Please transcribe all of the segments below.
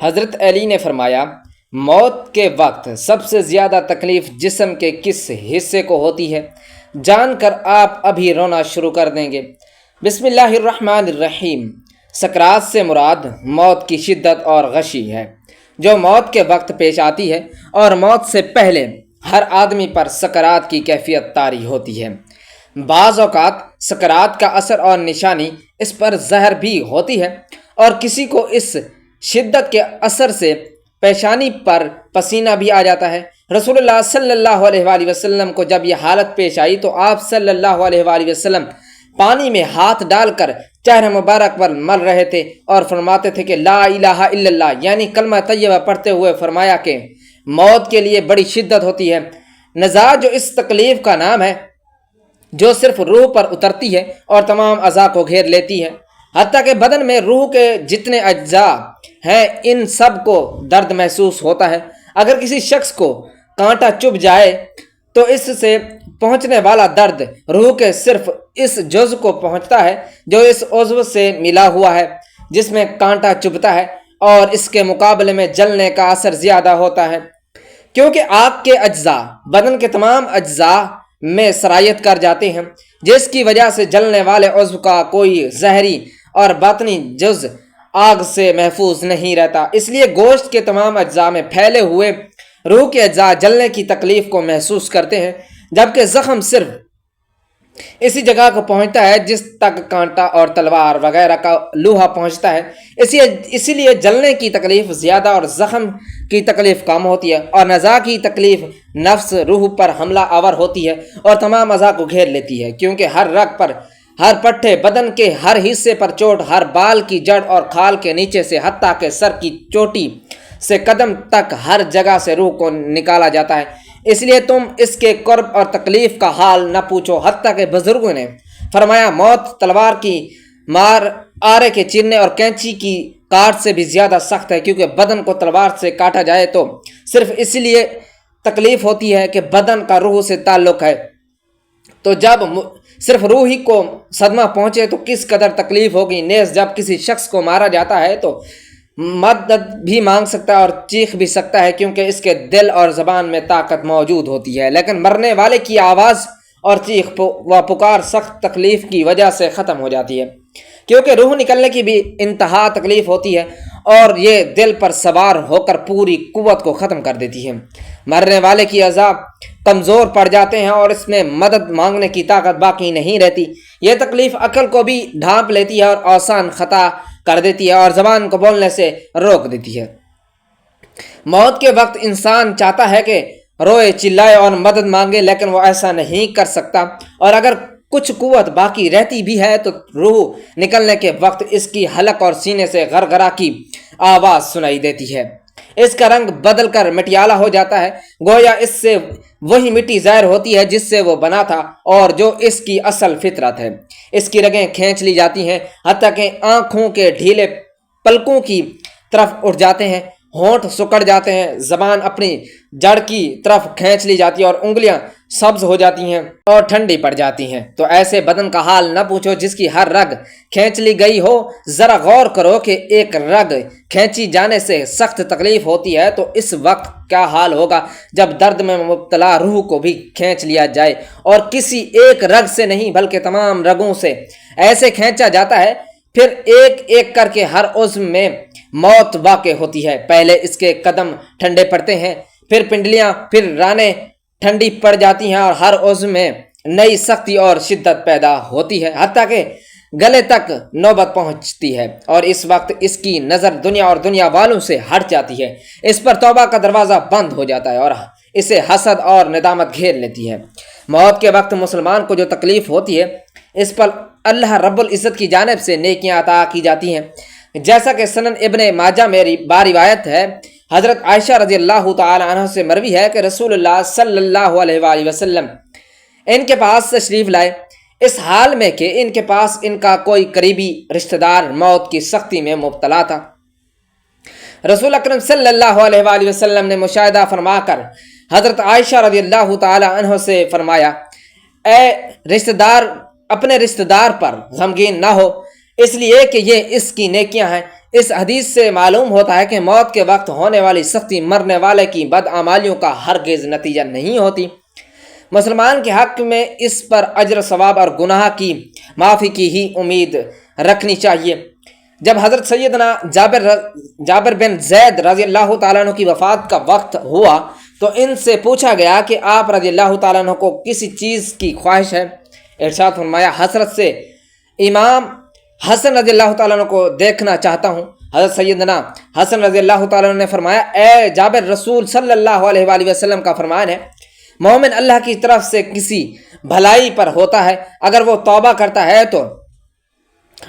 حضرت علی نے فرمایا، موت کے وقت سب سے زیادہ تکلیف جسم کے کس حصے کو ہوتی ہے؟ جان کر آپ ابھی رونا شروع کر دیں گے۔ بسم اللہ الرحمن الرحیم۔ سکرات سے مراد موت کی شدت اور غشی ہے جو موت کے وقت پیش آتی ہے، اور موت سے پہلے ہر آدمی پر سکرات کی کیفیت طاری ہوتی ہے۔ بعض اوقات سکرات کا اثر اور نشانی اس پر زہر بھی ہوتی ہے، اور کسی کو اس شدت کے اثر سے پیشانی پر پسینہ بھی آ جاتا ہے۔ رسول اللہ صلی اللہ علیہ وآلہ وسلم کو جب یہ حالت پیش آئی تو آپ صلی اللہ علیہ وآلہ وسلم پانی میں ہاتھ ڈال کر چہرہ مبارک پر مل رہے تھے اور فرماتے تھے کہ لا الہ الا اللہ، یعنی کلمہ طیبہ پڑھتے ہوئے فرمایا کہ موت کے لیے بڑی شدت ہوتی ہے۔ نزاع جو اس تکلیف کا نام ہے جو صرف روح پر اترتی ہے اور تمام اعضاء کو گھیر لیتی ہے، حتیٰ کہ بدن میں روح کے جتنے اجزاء ہیں ان سب کو درد محسوس ہوتا ہے۔ اگر کسی شخص کو کانٹا چبھ جائے تو اس سے پہنچنے والا درد روح کے صرف اس جزء کو پہنچتا ہے جو اس عضو سے ملا ہوا ہے جس میں کانٹا چبھتا ہے، اور اس کے مقابلے میں جلنے کا اثر زیادہ ہوتا ہے، کیونکہ آگ کے اجزاء بدن کے تمام اجزاء میں سرایت کر جاتے ہیں، جس کی وجہ سے جلنے والے عضو کا کوئی ظاہری اور باطنی جزء آگ سے محفوظ نہیں رہتا۔ اس لیے گوشت کے تمام اجزاء میں پھیلے ہوئے روح کے اجزاء جلنے کی تکلیف کو محسوس کرتے ہیں، جبکہ زخم صرف اسی جگہ کو پہنچتا ہے جس تک کانٹا اور تلوار وغیرہ کا لوہا پہنچتا ہے۔ اسی لیے جلنے کی تکلیف زیادہ اور زخم کی تکلیف کم ہوتی ہے، اور نزاع کی تکلیف نفس روح پر حملہ آور ہوتی ہے اور تمام اعضاء کو گھیر لیتی ہے، کیونکہ ہر رگ پر، ہر پٹھے، بدن کے ہر حصے پر چوٹ، ہر بال کی جڑ اور کھال کے نیچے سے حتیٰ کہ سر کی چوٹی سے قدم تک ہر جگہ سے روح کو نکالا جاتا ہے۔ اس لیے تم اس کے قرب اور تکلیف کا حال نہ پوچھو، حتیٰ کہ بزرگوں نے فرمایا موت تلوار کی مار، آرے کے چیرنے اور کینچی کی کاٹ سے بھی زیادہ سخت ہے، کیونکہ بدن کو تلوار سے کاٹا جائے تو صرف اس لیے تکلیف ہوتی ہے کہ بدن کا روح سے تعلق ہے، تو جب صرف روح ہی کو صدمہ پہنچے تو کس قدر تکلیف ہوگی۔ نیز جب کسی شخص کو مارا جاتا ہے تو مدد بھی مانگ سکتا ہے اور چیخ بھی سکتا ہے، کیونکہ اس کے دل اور زبان میں طاقت موجود ہوتی ہے، لیکن مرنے والے کی آواز اور چیخ و پکار سخت تکلیف کی وجہ سے ختم ہو جاتی ہے، کیونکہ روح نکلنے کی بھی انتہا تکلیف ہوتی ہے اور یہ دل پر سوار ہو کر پوری قوت کو ختم کر دیتی ہے۔ مرنے والے کی اعضاء کمزور پڑ جاتے ہیں اور اس میں مدد مانگنے کی طاقت باقی نہیں رہتی۔ یہ تکلیف عقل کو بھی ڈھانپ لیتی ہے اور آسان خطا کر دیتی ہے اور زبان کو بولنے سے روک دیتی ہے۔ موت کے وقت انسان چاہتا ہے کہ روئے، چلائے اور مدد مانگے، لیکن وہ ایسا نہیں کر سکتا، اور اگر کچھ قوت باقی رہتی بھی ہے تو روح نکلنے کے وقت اس کی حلق اور سینے سے غرغرہ کی آواز سنائی دیتی ہے۔ اس کا رنگ بدل کر مٹیالا ہو جاتا ہے، گویا اس سے وہی مٹی ظاہر ہوتی ہے جس سے وہ بنا تھا اور جو اس کی اصل فطرت ہے۔ اس کی رگیں کھینچ لی جاتی ہیں، حتیٰ کہ آنکھوں کے ڈھیلے پلکوں کی طرف اٹھ جاتے ہیں، ہونٹ سکڑ جاتے ہیں، زبان اپنی جڑ کی طرف کھینچ لی جاتی ہے اور انگلیاں سبز ہو جاتی ہیں اور ٹھنڈی پڑ جاتی ہیں۔ تو ایسے بدن کا حال نہ پوچھو جس کی ہر رگ کھینچ لی گئی ہو۔ ذرا غور کرو کہ ایک رگ کھینچی جانے سے سخت تکلیف ہوتی ہے تو اس وقت کیا حال ہوگا جب درد میں مبتلا روح کو بھی کھینچ لیا جائے، اور کسی ایک رگ سے نہیں بلکہ تمام رگوں سے ایسے کھینچا جاتا ہے، پھر ایک ایک کر کے ہر عضو میں موت واقع ہوتی ہے۔ پہلے اس کے قدم ٹھنڈے پڑتے ہیں، پھر پنڈلیاں، پھر رانیں ٹھنڈی پڑ جاتی ہیں اور ہر عضو میں نئی سختی اور شدت پیدا ہوتی ہے، حتیٰ کہ گلے تک نوبت پہنچتی ہے، اور اس وقت اس کی نظر دنیا اور دنیا والوں سے ہٹ جاتی ہے۔ اس پر توبہ کا دروازہ بند ہو جاتا ہے اور اسے حسد اور ندامت گھیر لیتی ہے۔ موت کے وقت مسلمان کو جو تکلیف ہوتی ہے اس پر اللہ رب العزت کی جانب سے نیکیاں عطا کی جاتی ہیں، جیسا کہ سنن ابن ماجہ میں باروایت ہے، حضرت عائشہ رضی اللہ تعالی عنہ سے مروی ہے کہ رسول اللہ صلی اللہ علیہ وآلہ وسلم ان کے پاس تشریف لائے، اس حال میں کہ ان کے پاس ان کا کوئی قریبی رشتہ دار موت کی سختی میں مبتلا تھا۔ رسول اکرم صلی اللہ علیہ وآلہ وسلم نے مشاہدہ فرما کر حضرت عائشہ رضی اللہ تعالی عنہ سے فرمایا، اے رشتہ دار اپنے رشتہ دار پر غمگین نہ ہو، اس لیے کہ یہ اس کی نیکیاں ہیں، اس حدیث سے معلوم ہوتا ہے کہ موت کے وقت ہونے والی سختی مرنے والے کی بدعمالیوں کا ہرگز نتیجہ نہیں ہوتی۔ مسلمان کے حق میں اس پر اجر ثواب اور گناہ کی معافی کی ہی امید رکھنی چاہیے۔ جب حضرت سیدنا جابر بن زید رضی اللہ تعالیٰ عنہ کی وفات کا وقت ہوا تو ان سے پوچھا گیا کہ آپ رضی اللہ تعالیٰ عنہ کو کسی چیز کی خواہش ہے؟ ارشاد فرمایا، حسرت سے امام حسن رضی اللہ تعالیٰ عنہ کو دیکھنا چاہتا ہوں۔ حضرت سیدنا حسن رضی اللہ تعالیٰ عنہ نے فرمایا، اے جابر، رسول صلی اللہ علیہ وآلہ وسلم کا فرمان ہے، مومن اللہ کی طرف سے کسی بھلائی پر ہوتا ہے، اگر وہ توبہ کرتا ہے تو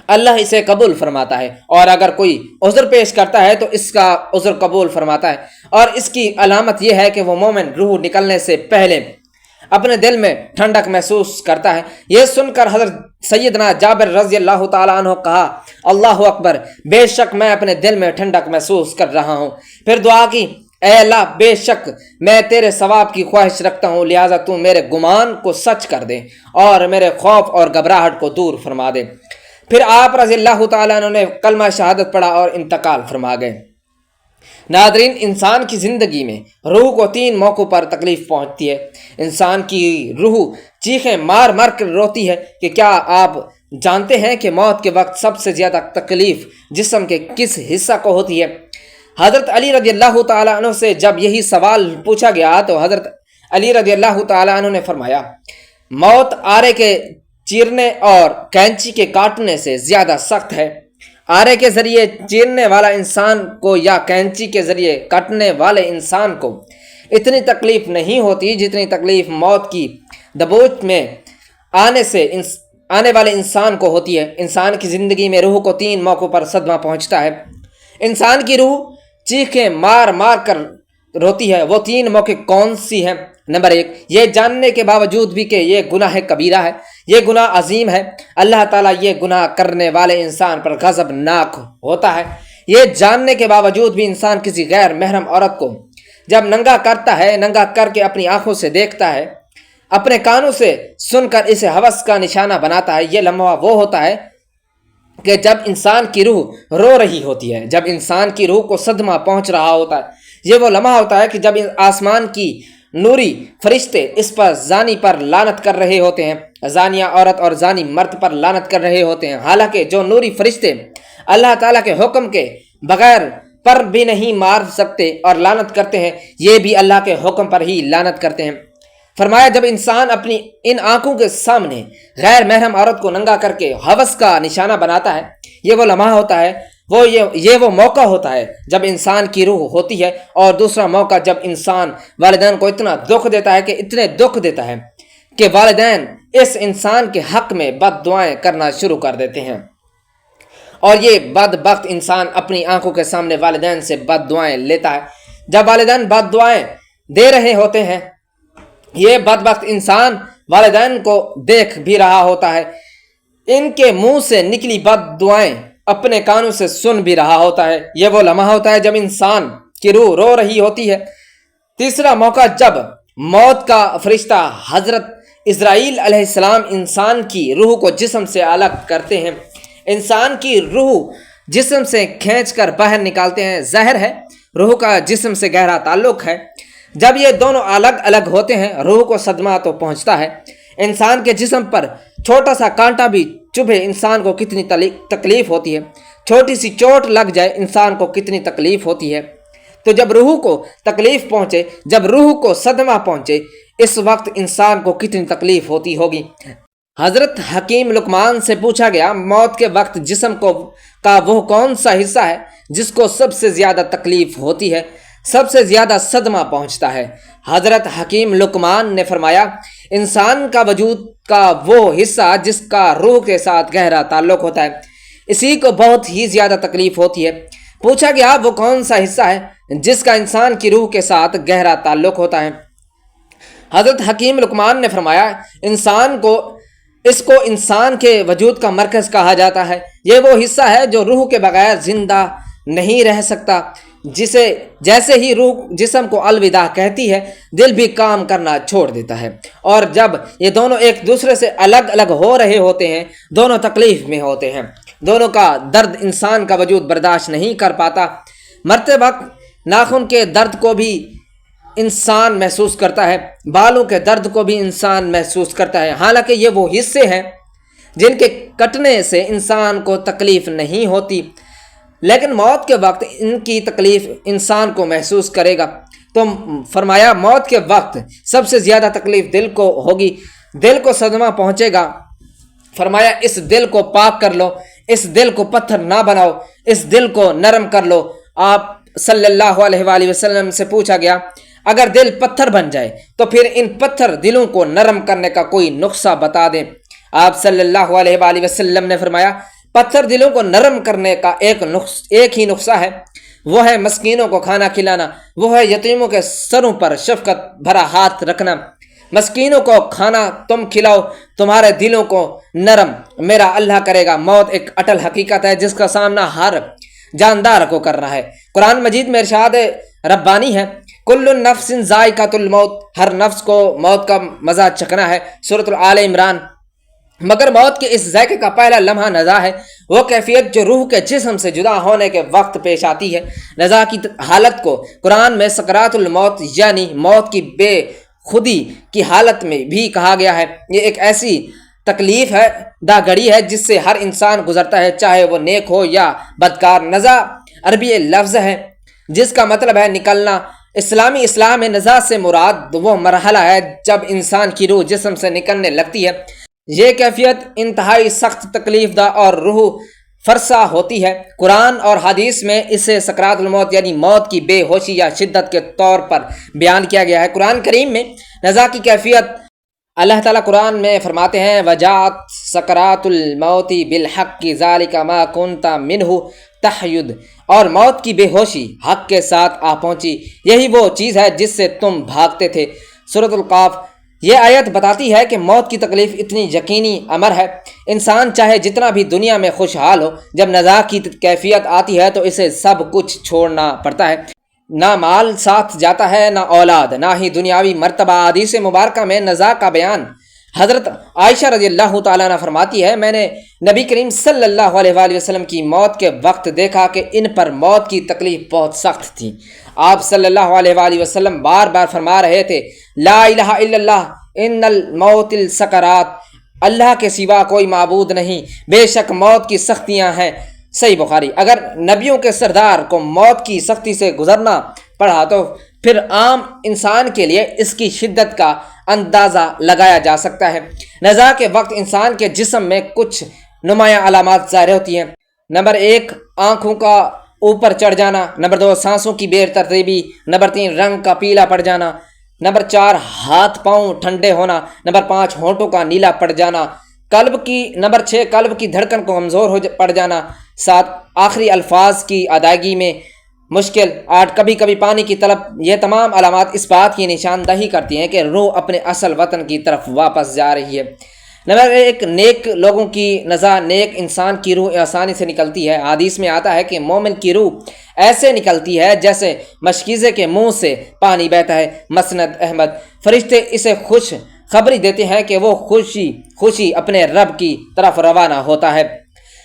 اللہ اسے قبول فرماتا ہے، اور اگر کوئی عذر پیش کرتا ہے تو اس کا عذر قبول فرماتا ہے، اور اس کی علامت یہ ہے کہ وہ مومن روح نکلنے سے پہلے اپنے دل میں ٹھنڈک محسوس کرتا ہے۔ یہ سن کر حضرت سیدنا جابر رضی اللہ تعالیٰ عنہ کہا، اللہ اکبر، بے شک میں اپنے دل میں ٹھنڈک محسوس کر رہا ہوں۔ پھر دعا کی، اے اللہ، بے شک میں تیرے ثواب کی خواہش رکھتا ہوں، لہٰذا تو میرے گمان کو سچ کر دے اور میرے خوف اور گھبراہٹ کو دور فرما دے۔ پھر آپ رضی اللہ تعالیٰ عنہ نے کلمہ شہادت پڑھا اور انتقال فرما گئے۔ ناظرین، انسان کی زندگی میں روح کو 3 موقعوں پر تکلیف پہنچتی ہے۔ انسان کی روح چیخیں مار مار کر روتی ہے کہ کیا آپ جانتے ہیں کہ موت کے وقت سب سے زیادہ تکلیف جسم کے کس حصہ کو ہوتی ہے؟ حضرت علی رضی اللہ تعالیٰ عنہ سے جب یہی سوال پوچھا گیا تو حضرت علی رضی اللہ تعالیٰ عنہ نے فرمایا، موت آرے کے چیرنے اور کینچی کے کاٹنے سے زیادہ سخت ہے۔ آرے کے ذریعے چیرنے والا انسان کو یا کینچی کے ذریعے کاٹنے والے انسان کو اتنی تکلیف نہیں ہوتی جتنی تکلیف موت کی دبوچ میں آنے والے انسان کو ہوتی ہے۔ انسان کی زندگی میں روح کو 3 موقعوں پر صدمہ پہنچتا ہے۔ انسان کی روح چیخیں مار مار کر روتی ہے۔ وہ 3 موقع کون سی ہیں؟ نمبر 1، یہ جاننے کے باوجود بھی کہ یہ گناہ کبیرہ ہے، یہ گناہ عظیم ہے، اللہ تعالیٰ یہ گناہ کرنے والے انسان پر غضب ناک ہوتا ہے۔ یہ جاننے کے باوجود بھی انسان کسی غیر محرم عورت کو جب ننگا کرتا ہے، ننگا کر کے اپنی آنکھوں سے دیکھتا ہے، اپنے کانوں سے سن کر اسے ہوس کا نشانہ بناتا ہے۔ یہ لمحہ وہ ہوتا ہے کہ جب انسان کی روح رو رہی ہوتی ہے، جب انسان کی روح کو صدمہ پہنچ رہا ہوتا ہے۔ یہ وہ لمحہ ہوتا ہے کہ جب آسمان کی نوری فرشتے اس پر زانی پر لعنت کر رہے ہوتے ہیں، زانیہ عورت اور زانی مرد پر لعنت کر رہے ہوتے ہیں، حالانکہ جو نوری فرشتے اللہ تعالیٰ کے حکم کے بغیر پر بھی نہیں مار سکتے اور لعنت کرتے ہیں، یہ بھی اللہ کے حکم پر ہی لعنت کرتے ہیں۔ فرمایا، جب انسان اپنی ان آنکھوں کے سامنے غیر محرم عورت کو ننگا کر کے ہوس کا نشانہ بناتا ہے، یہ وہ لمحہ ہوتا ہے، یہ وہ موقع ہوتا ہے جب انسان کی روح ہوتی ہے۔ اور دوسرا موقع جب انسان والدین کو اتنا دکھ دیتا ہے کہ اتنے دکھ دیتا ہے کہ والدین اس انسان کے حق میں بد دعائیں کرنا شروع کر دیتے ہیں، اور یہ بدبخت انسان اپنی آنکھوں کے سامنے والدین سے بد دعائیں لیتا ہے۔ جب والدین بد دعائیں دے رہے ہوتے ہیں، یہ بدبخت انسان والدین کو دیکھ بھی رہا ہوتا ہے، ان کے منہ سے نکلی بد دعائیں اپنے کانوں سے سن بھی رہا ہوتا ہے۔ یہ وہ لمحہ ہوتا ہے جب انسان کی روح رو رہی ہوتی ہے۔ تیسرا موقع جب موت کا فرشتہ حضرت اسرائیل علیہ السلام انسان کی روح کو جسم سے الگ کرتے ہیں، انسان کی روح جسم سے کھینچ کر باہر نکالتے ہیں۔ ظاہر ہے روح کا جسم سے گہرا تعلق ہے۔ جب یہ دونوں الگ الگ ہوتے ہیں، روح کو صدمہ تو پہنچتا ہے۔ انسان کے جسم پر چھوٹا سا کانٹا بھی چبھے انسان کو کتنی تکلیف ہوتی ہے، چھوٹی سی چوٹ لگ جائے انسان کو کتنی تکلیف ہوتی ہے۔ تو جب روح کو تکلیف پہنچے، جب روح کو صدمہ پہنچے، اس وقت انسان کو کتنی تکلیف ہوتی ہوگی۔ حضرت حکیم لقمان سے پوچھا گیا، موت کے وقت جسم کا وہ کون سا حصہ ہے جس کو سب سے زیادہ تکلیف ہوتی ہے، سب سے زیادہ صدمہ پہنچتا ہے؟ حضرت حکیم لقمان نے فرمایا، انسان کا وجود کا وہ حصہ جس کا روح کے ساتھ گہرا تعلق ہوتا ہے، اسی کو بہت ہی زیادہ تکلیف ہوتی ہے۔ پوچھا گیا، وہ کون سا حصہ ہے جس کا انسان کی روح کے ساتھ گہرا تعلق ہوتا ہے؟ حضرت حکیم لقمان نے فرمایا، اس کو انسان کے وجود کا مرکز کہا جاتا ہے۔ یہ وہ حصہ ہے جو روح کے بغیر زندہ نہیں رہ سکتا۔ جیسے ہی روح جسم کو الوداع کہتی ہے، دل بھی کام کرنا چھوڑ دیتا ہے، اور جب یہ دونوں ایک دوسرے سے الگ الگ ہو رہے ہوتے ہیں، دونوں تکلیف میں ہوتے ہیں۔ دونوں کا درد انسان کا وجود برداشت نہیں کر پاتا۔ مرتے وقت ناخن کے درد کو بھی انسان محسوس کرتا ہے، بالوں کے درد کو بھی انسان محسوس کرتا ہے، حالانکہ یہ وہ حصے ہیں جن کے کٹنے سے انسان کو تکلیف نہیں ہوتی، لیکن موت کے وقت ان کی تکلیف انسان کو محسوس کرے گا۔ تو فرمایا موت کے وقت سب سے زیادہ تکلیف دل کو ہوگی، دل کو صدمہ پہنچے گا۔ فرمایا اس دل کو پاک کر لو، اس دل کو پتھر نہ بناؤ، اس دل کو نرم کر لو۔ آپ صلی اللہ علیہ وآلہ وسلم سے پوچھا گیا اگر دل پتھر بن جائے تو پھر ان پتھر دلوں کو نرم کرنے کا کوئی نسخہ بتا دیں۔ آپ صلی اللہ علیہ وآلہ وسلم نے فرمایا پتھر دلوں کو نرم کرنے کا ایک ہی نسخہ ہے، وہ ہے مسکینوں کو کھانا کھلانا، وہ ہے یتیموں کے سروں پر شفقت بھرا ہاتھ رکھنا۔ مسکینوں کو کھانا تم کھلاؤ، تمہارے دلوں کو نرم میرا اللہ کرے گا۔ موت ایک اٹل حقیقت ہے جس کا سامنا ہر جاندار کو کرنا ہے۔ قرآن مجید میں ارشاد ربانی ہے کل نفس ذائقۃ الموت، ہر نفس کو موت کا مزہ چکھنا ہے۔ سورۃ آل عمران۔ مگر موت کے اس ذائقے کا پہلا لمحہ نزا ہے، وہ کیفیت جو روح کے جسم سے جدا ہونے کے وقت پیش آتی ہے۔ نزا کی حالت کو قرآن میں سکرات الموت یعنی موت کی بے خودی کی حالت میں بھی کہا گیا ہے۔ یہ ایک ایسی تکلیف ہے، دا گھڑی ہے جس سے ہر انسان گزرتا ہے، چاہے وہ نیک ہو یا بدکار۔ نزا عربی لفظ ہے جس کا مطلب ہے نکلنا۔ اسلامی اصطلاح میں نزا سے مراد وہ مرحلہ ہے جب انسان کی روح جسم سے نکلنے لگتی ہے۔ یہ کیفیت انتہائی سخت تکلیف دہ اور روح فرسا ہوتی ہے۔ قرآن اور حدیث میں اسے سکرات الموت یعنی موت کی بے ہوشی یا شدت کے طور پر بیان کیا گیا ہے۔ قرآن کریم میں نزا کی کیفیت اللہ تعالیٰ قرآن میں فرماتے ہیں وجاءت سکرات الموت بالحق ذالک ما کنت منہ تحید، اور موت کی بے ہوشی حق کے ساتھ آ پہنچی، یہی وہ چیز ہے جس سے تم بھاگتے تھے۔ سورۃ القاف۔ یہ آیت بتاتی ہے کہ موت کی تکلیف اتنی یقینی امر ہے، انسان چاہے جتنا بھی دنیا میں خوشحال ہو، جب نزا کی کیفیت آتی ہے تو اسے سب کچھ چھوڑنا پڑتا ہے۔ نہ مال ساتھ جاتا ہے، نہ اولاد، نہ ہی دنیاوی مرتبہ۔ حدیث مبارکہ میں نزا کا بیان حضرت عائشہ رضی اللہ تعالیٰ عنہ فرماتی ہے میں نے نبی کریم صلی اللہ علیہ وآلہ وسلم کی موت کے وقت دیکھا کہ ان پر موت کی تکلیف بہت سخت تھی۔ آپ صلی اللہ علیہ وآلہ وسلم بار بار فرما رہے تھے لا الہ الا اللہ ان الموت السکرات، اللہ کے سوا کوئی معبود نہیں، بے شک موت کی سختیاں ہیں۔ صحیح بخاری۔ اگر نبیوں کے سردار کو موت کی سختی سے گزرنا پڑا تو پھر عام انسان کے لیے اس کی شدت کا اندازہ لگایا جا سکتا ہے۔ نزا کے وقت انسان کے جسم میں کچھ نمایاں علامات ظاہر ہوتی ہیں۔ نمبر 1 آنکھوں کا اوپر چڑھ جانا، نمبر 2 سانسوں کی بے ترتیبی، نمبر 3 رنگ کا پیلا پڑ جانا، نمبر 4 ہاتھ پاؤں ٹھنڈے ہونا، نمبر 5 ہونٹوں کا نیلا پڑ جانا، نمبر 6 قلب کی دھڑکن کو کمزور پڑ جانا، 7 آخری الفاظ کی ادائیگی میں مشکل، 8 کبھی کبھی پانی کی طلب۔ یہ تمام علامات اس بات کی نشاندہی کرتی ہیں کہ روح اپنے اصل وطن کی طرف واپس جا رہی ہے۔ نمبر 1 نیک لوگوں کی نزا، نیک انسان کی روح آسانی سے نکلتی ہے۔ حدیث میں آتا ہے کہ مومن کی روح ایسے نکلتی ہے جیسے مشکیزے کے منہ سے پانی بہتا ہے۔ مسند احمد۔ فرشتے اسے خوش خبری دیتے ہیں کہ وہ خوشی اپنے رب کی طرف روانہ ہوتا ہے۔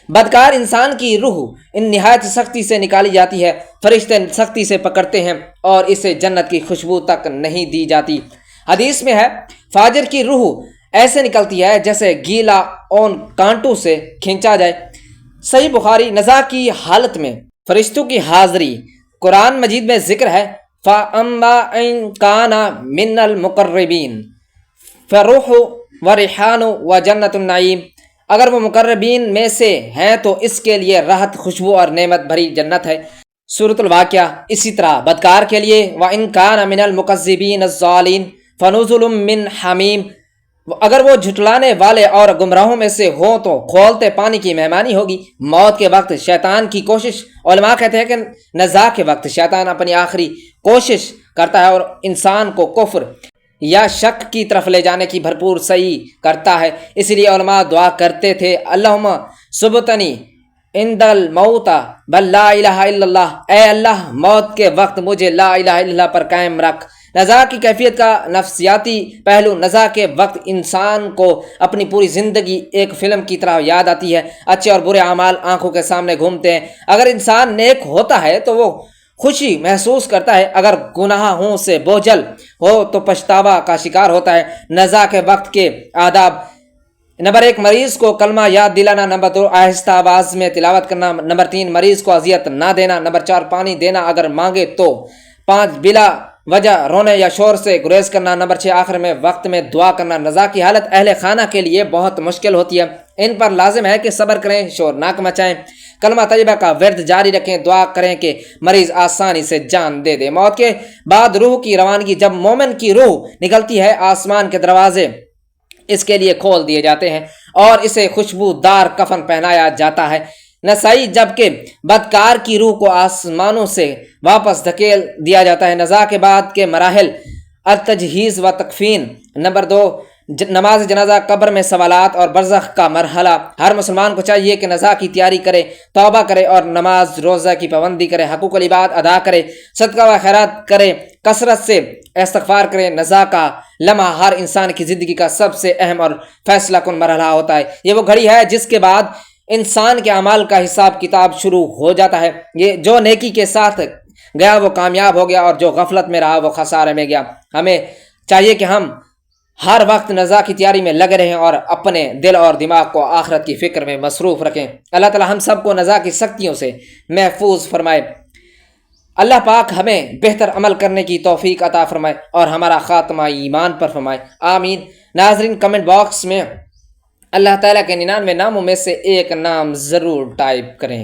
بدکار انسان کی روح ان نہایت سختی سے نکالی جاتی ہے، فرشتے سختی سے پکڑتے ہیں اور اسے جنت کی خوشبو تک نہیں دی جاتی۔ حدیث میں ہے فاجر کی روح ایسے نکلتی ہے جیسے گیلا اون کانٹوں سے کھینچا جائے۔ صحیح بخاری۔ نزا کی حالت میں فرشتوں کی حاضری قرآن مجید میں ذکر ہے فَأَمَّا إِن كَانَ مِنَ الْمُقَرَّبِينَ فَرُوحٌ وَرَيْحَانٌ وَجَنَّةُ النَّعِيمِ، اگر وہ مقربین میں سے ہیں تو اس کے لیے راحت، خوشبو اور نعمت بھری جنت ہے۔ سورۃ الواقعہ۔ اسی طرح بدکار کے لیے وَإِن كَانَ مِنَ الْمُكَذِّبِينَ الضَّالِينَ فَنُزُلٌ مِّنْ حَمِيمٍ، اگر وہ جھٹلانے والے اور گمراہوں میں سے ہوں تو کھولتے پانی کی مہمانی ہوگی۔ موت کے وقت شیطان کی کوشش، علماء کہتے ہیں کہ نزا کے وقت شیطان اپنی آخری کوشش کرتا ہے اور انسان کو کفر یا شک کی طرف لے جانے کی بھرپور سعی کرتا ہے۔ اس لیے علماء دعا کرتے تھے اللہم ثبتنی عند الموت بل لا الہ الا اللہ، اے اللہ موت کے وقت مجھے لا الہ الا اللہ پر قائم رکھ، نزا کی کیفیت کا نفسیاتی پہلو: نزا کے وقت انسان کو اپنی پوری زندگی ایک فلم کی طرح یاد آتی ہے۔ اچھے اور برے اعمال آنکھوں کے سامنے گھومتے ہیں۔ اگر انسان نیک ہوتا ہے تو وہ خوشی محسوس کرتا ہے، اگر گناہوں سے بوجھل ہو تو پچھتاوا کا شکار ہوتا ہے۔ نزا کے وقت کے آداب: نمبر 1، مریض کو کلمہ یاد دلانا۔ نمبر 2، آہستہ آواز میں تلاوت کرنا۔ نمبر 3، مریض کو اذیت نہ دینا۔ نمبر 4، پانی دینا اگر مانگے تو۔ 5، بلا وجہ رونے یا شور سے گریز کرنا۔ نمبر 6، آخر میں وقت میں دعا کرنا۔ نزا کی حالت اہل خانہ کے لیے بہت مشکل ہوتی ہے، ان پر لازم ہے کہ صبر کریں، شور نہ مچائیں، کلمہ طیبہ کا ورد جاری رکھیں، دعا کریں کہ مریض آسانی سے جان دے دے۔ موت کے بعد روح کی روانگی: جب مومن کی روح نکلتی ہے آسمان کے دروازے اس کے لیے کھول دیے جاتے ہیں اور اسے خوشبودار کفن پہنایا جاتا ہے۔ نسائی: جبکہ بدکار کی روح کو آسمانوں سے واپس دھکیل دیا جاتا ہے۔ نزا کے بعد کے مراحل: التجہیز و تکفین۔ نمبر 2، نماز جنازہ، قبر میں سوالات اور برزخ کا مرحلہ۔ ہر مسلمان کو چاہیے کہ نزا کی تیاری کرے، توبہ کرے اور نماز روزہ کی پابندی کرے، حقوق العباد ادا کرے، صدقہ و خیرات کرے، کثرت سے استغفار کرے۔ نزا کا لمحہ ہر انسان کی زندگی کا سب سے اہم اور فیصلہ کن مرحلہ ہوتا ہے۔ یہ وہ گھڑی ہے جس کے بعد انسان کے اعمال کا حساب کتاب شروع ہو جاتا ہے۔ یہ جو نیکی کے ساتھ گیا وہ کامیاب ہو گیا اور جو غفلت میں رہا وہ خسارے میں گیا۔ ہمیں چاہیے کہ ہم ہر وقت نزا کی تیاری میں لگے رہیں اور اپنے دل اور دماغ کو آخرت کی فکر میں مصروف رکھیں۔ اللہ تعالی ہم سب کو نزا کی سختیوں سے محفوظ فرمائے۔ اللہ پاک ہمیں بہتر عمل کرنے کی توفیق عطا فرمائے اور ہمارا خاتمہ ایمان پر فرمائے، آمین۔ ناظرین، کمنٹ باکس میں اللہ تعالیٰ کے 99 ناموں میں سے ایک نام ضرور ٹائپ کریں۔